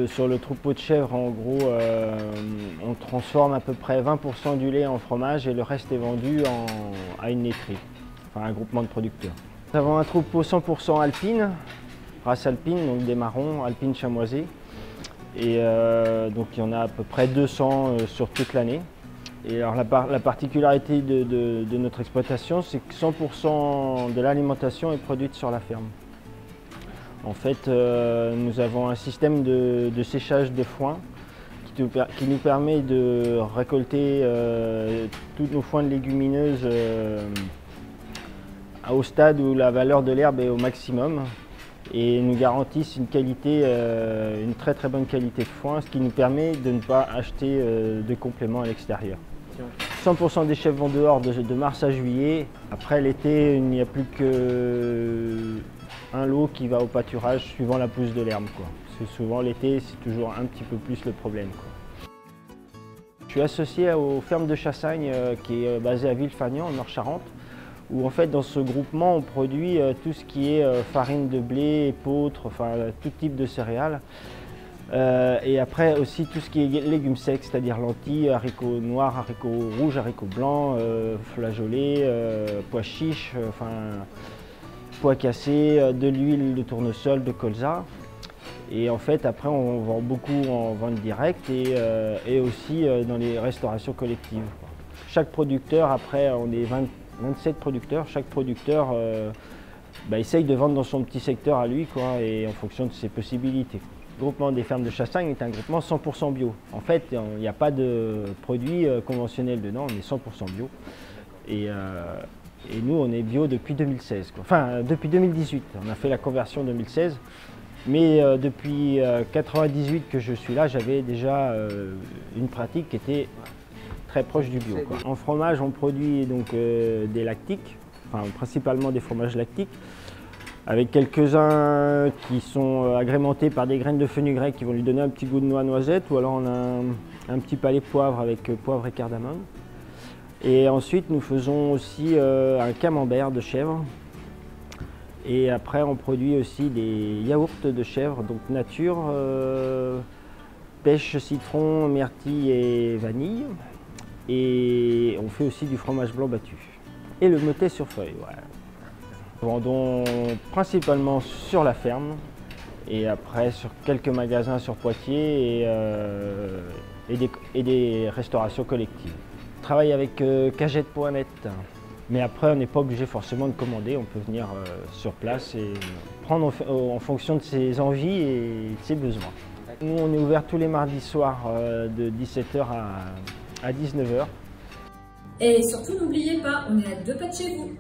sur le troupeau de chèvres, en gros, on transforme à peu près 20% du lait en fromage et le reste est vendu à une laiterie, enfin un groupement de producteurs. Nous avons un troupeau 100% alpine, race alpine, donc des marrons, alpine chamoisés. Et donc il y en a à peu près 200 sur toute l'année. Et alors la particularité de notre exploitation, c'est que 100% de l'alimentation est produite sur la ferme. En fait, nous avons un système de séchage de foin qui nous permet de récolter tous nos foins de légumineuses au stade où la valeur de l'herbe est au maximum et nous garantissent une qualité, une très bonne qualité de foin, ce qui nous permet de ne pas acheter de compléments à l'extérieur. 100% des chèvres vont dehors de mars à juillet. Après l'été, il n'y a plus qu'un lot qui va au pâturage suivant la pousse de l'herbe. Parce que souvent l'été, c'est toujours un petit peu plus le problème. Je suis associé aux fermes de Chassagne qui est basée à Villefagnan, en Nord-Charente, où en fait dans ce groupement on produit tout ce qui est farine de blé, épeautre, enfin tout type de céréales. Et après aussi tout ce qui est légumes secs, c'est-à-dire lentilles, haricots noirs, haricots rouges, haricots blancs, flageolets, pois chiches, pois cassés, de l'huile de tournesol, de colza. Et en fait après on vend beaucoup en vente directe et aussi dans les restaurations collectives. Chaque producteur, après on est 27 producteurs, chaque producteur essaye de vendre dans son petit secteur à lui et en fonction de ses possibilités. Le groupement des fermes de Chassagne est un groupement 100% bio. En fait, il n'y a pas de produits conventionnels dedans, on est 100% bio. Et nous, on est bio depuis 2016. Enfin, depuis 2018. On a fait la conversion en 2016. Mais depuis 1998 que je suis là, j'avais déjà une pratique qui était très proche du bio. En fromage, on produit donc des lactiques, principalement des fromages lactiques, avec quelques-uns qui sont agrémentés par des graines de fenugrec qui vont lui donner un petit goût de noix-noisette, ou alors on a un petit palais poivre avec poivre et cardamome. Et ensuite nous faisons aussi un camembert de chèvre. Et après on produit aussi des yaourts de chèvre, donc nature, pêche, citron, myrtille et vanille. Et on fait aussi du fromage blanc battu. Et le motet sur feuille. Ouais. Nous vendons principalement sur la ferme et après sur quelques magasins sur Poitiers et des restaurations collectives. On travaille avec Cagette.net, mais après on n'est pas obligé forcément de commander, on peut venir sur place et prendre en fonction de ses envies et de ses besoins. Nous on est ouvert tous les mardis soirs de 17 h à 19 h. Et surtout n'oubliez pas, on est à 2 pas de chez vous.